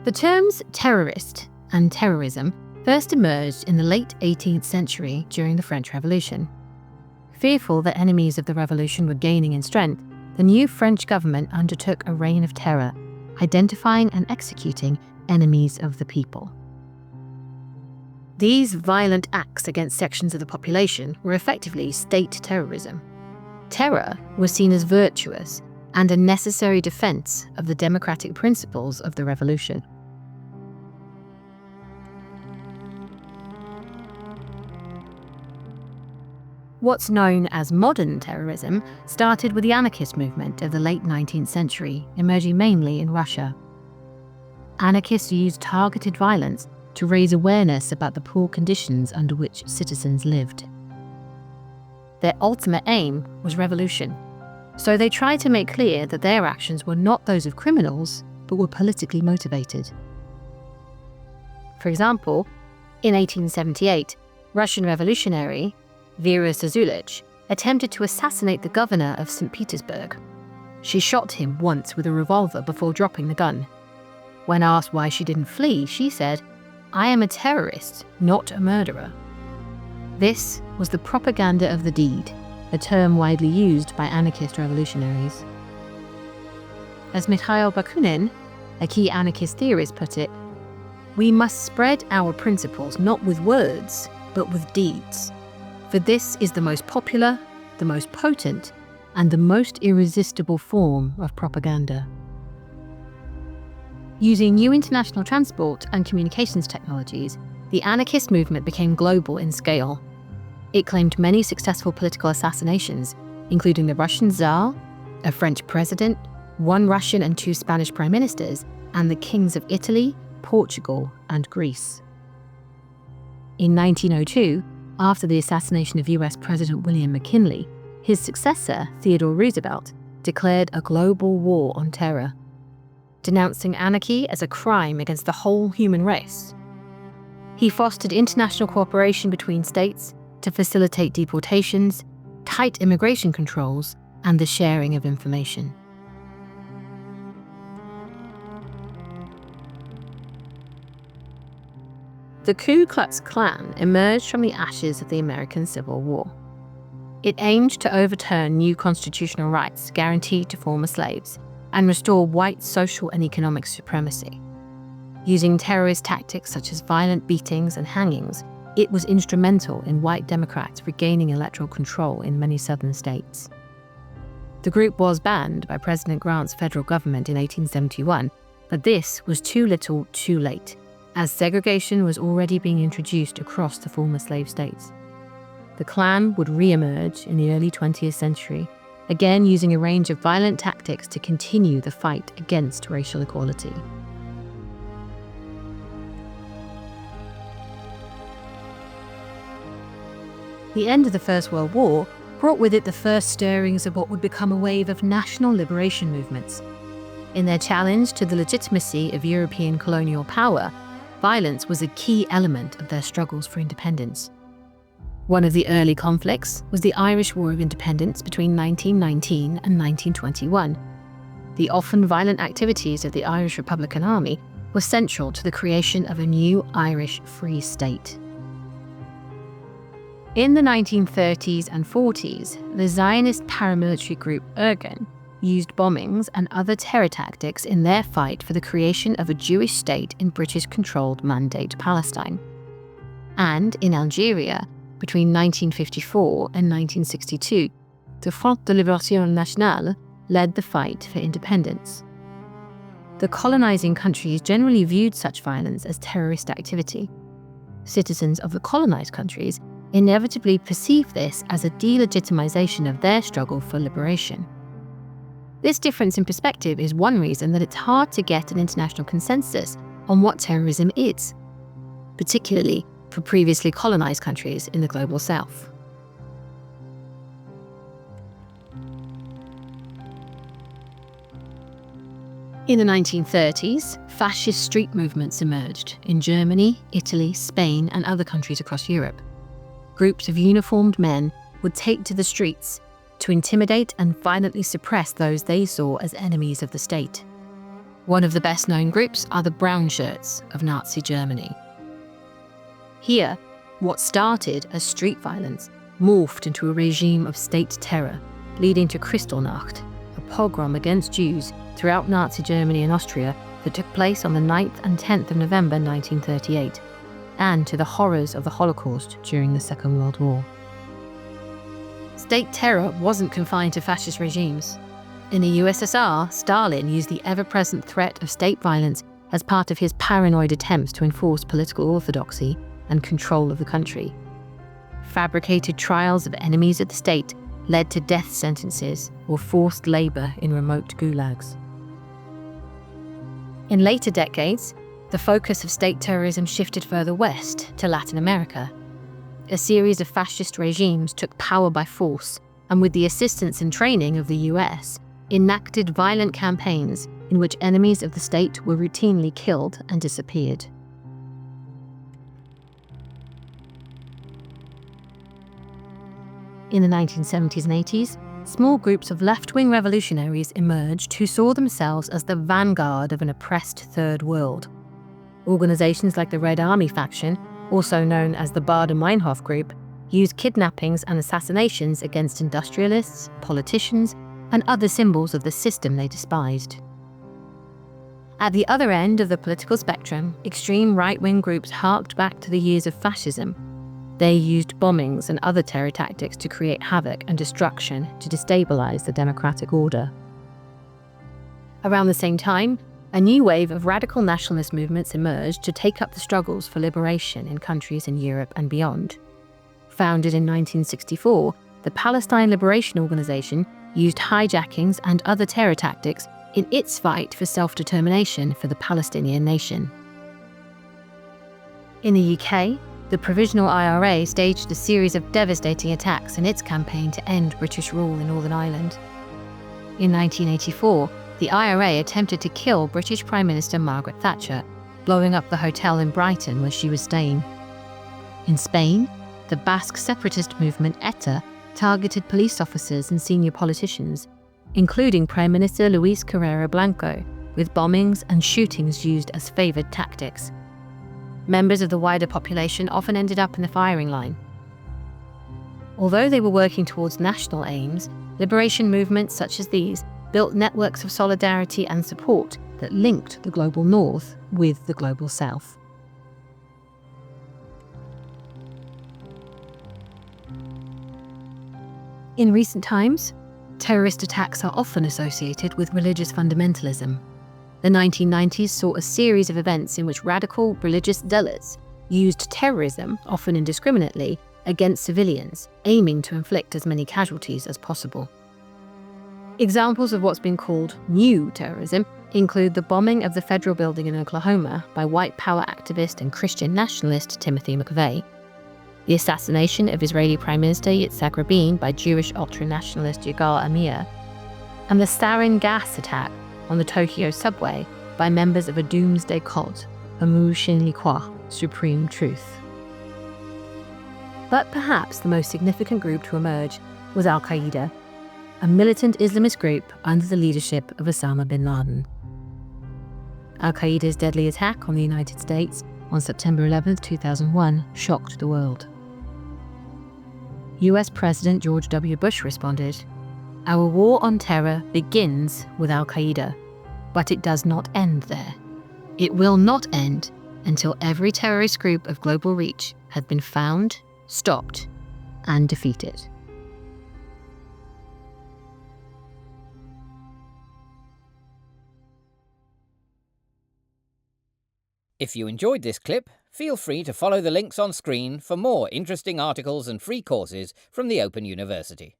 The terms terrorist and terrorism first emerged in the late 18th century during the French Revolution. Fearful that enemies of the revolution were gaining in strength, the new French government undertook a reign of terror, identifying and executing enemies of the people. These violent acts against sections of the population were effectively state terrorism. Terror was seen as virtuous and a necessary defense of the democratic principles of the revolution. What's known as modern terrorism started with the anarchist movement of the late 19th century, emerging mainly in Russia. Anarchists used targeted violence to raise awareness about the poor conditions under which citizens lived. Their ultimate aim was revolution, so they tried to make clear that their actions were not those of criminals, but were politically motivated. For example, in 1878, Russian revolutionary Vera Zasulich attempted to assassinate the governor of St. Petersburg. She shot him once with a revolver before dropping the gun. When asked why she didn't flee, she said, "I am a terrorist, not a murderer." This was the propaganda of the deed, a term widely used by anarchist revolutionaries. As Mikhail Bakunin, a key anarchist theorist, put it, "We must spread our principles not with words, but with deeds. For this is the most popular, the most potent, and the most irresistible form of propaganda." Using new international transport and communications technologies, the anarchist movement became global in scale. It claimed many successful political assassinations, including the Russian Tsar, a French president, one Russian and two Spanish prime ministers, and the kings of Italy, Portugal, and Greece. In 1902, after the assassination of US President William McKinley, his successor, Theodore Roosevelt, declared a global war on terror, denouncing anarchy as a crime against the whole human race. He fostered international cooperation between states to facilitate deportations, tight immigration controls, and the sharing of information. The Ku Klux Klan emerged from the ashes of the American Civil War. It aimed to overturn new constitutional rights guaranteed to former slaves and restore white social and economic supremacy. Using terrorist tactics such as violent beatings and hangings, it was instrumental in white Democrats regaining electoral control in many southern states. The group was banned by President Grant's federal government in 1871, but this was too little, too late, as segregation was already being introduced across the former slave states. The Klan would re-emerge in the early 20th century, again using a range of violent tactics to continue the fight against racial equality. The end of the First World War brought with it the first stirrings of what would become a wave of national liberation movements. In their challenge to the legitimacy of European colonial power, violence was a key element of their struggles for independence. One of the early conflicts was the Irish War of Independence between 1919 and 1921. The often violent activities of the Irish Republican Army were central to the creation of a new Irish Free State. In the 1930s and 40s, the Zionist paramilitary group Irgun used bombings and other terror tactics in their fight for the creation of a Jewish state in British-controlled Mandate Palestine. And in Algeria, between 1954 and 1962, the Front de Libération Nationale led the fight for independence. The colonizing countries generally viewed such violence as terrorist activity. Citizens of the colonized countries inevitably perceived this as a delegitimization of their struggle for liberation. This difference in perspective is one reason that it's hard to get an international consensus on what terrorism is, particularly for previously colonized countries in the global south. In the 1930s, fascist street movements emerged in Germany, Italy, Spain, and other countries across Europe. Groups of uniformed men would take to the streets to intimidate and violently suppress those they saw as enemies of the state. One of the best-known groups are the Brown Shirts of Nazi Germany. Here, what started as street violence morphed into a regime of state terror, leading to Kristallnacht, a pogrom against Jews throughout Nazi Germany and Austria that took place on the 9th and 10th of November 1938, and to the horrors of the Holocaust during the Second World War. State terror wasn't confined to fascist regimes. In the USSR, Stalin used the ever-present threat of state violence as part of his paranoid attempts to enforce political orthodoxy and control of the country. Fabricated trials of enemies of the state led to death sentences or forced labor in remote gulags. In later decades, the focus of state terrorism shifted further west to Latin America. A series of fascist regimes took power by force and, with the assistance and training of the US, enacted violent campaigns in which enemies of the state were routinely killed and disappeared. In the 1970s and 80s, small groups of left-wing revolutionaries emerged who saw themselves as the vanguard of an oppressed Third World. Organizations like the Red Army faction, also known as the Baader-Meinhof Group, used kidnappings and assassinations against industrialists, politicians, and other symbols of the system they despised. At the other end of the political spectrum, extreme right-wing groups harked back to the years of fascism. They used bombings and other terror tactics to create havoc and destruction to destabilize the democratic order. Around the same time, a new wave of radical nationalist movements emerged to take up the struggles for liberation in countries in Europe and beyond. Founded in 1964, the Palestine Liberation Organization used hijackings and other terror tactics in its fight for self-determination for the Palestinian nation. In the UK, the Provisional IRA staged a series of devastating attacks in its campaign to end British rule in Northern Ireland. In 1984, the IRA attempted to kill British Prime Minister Margaret Thatcher, blowing up the hotel in Brighton where she was staying. In Spain, the Basque separatist movement ETA targeted police officers and senior politicians, including Prime Minister Luis Carrera Blanco, with bombings and shootings used as favoured tactics. Members of the wider population often ended up in the firing line. Although they were working towards national aims, liberation movements such as these built networks of solidarity and support that linked the global North with the global South. In recent times, terrorist attacks are often associated with religious fundamentalism. The 1990s saw a series of events in which radical religious zealots used terrorism, often indiscriminately, against civilians, aiming to inflict as many casualties as possible. Examples of what's been called new terrorism include the bombing of the federal building in Oklahoma by white power activist and Christian nationalist Timothy McVeigh, the assassination of Israeli Prime Minister Yitzhak Rabin by Jewish ultra-nationalist Yigal Amir, and the sarin gas attack on the Tokyo subway by members of a doomsday cult, Amu Shinrikwa, Supreme Truth. But perhaps the most significant group to emerge was al-Qaeda, a militant Islamist group under the leadership of Osama bin Laden. Al-Qaeda's deadly attack on the United States on September 11, 2001 shocked the world. US President George W. Bush responded, "Our war on terror begins with al-Qaeda, but it does not end there. It will not end until every terrorist group of global reach has been found, stopped, and defeated." If you enjoyed this clip, feel free to follow the links on screen for more interesting articles and free courses from the Open University.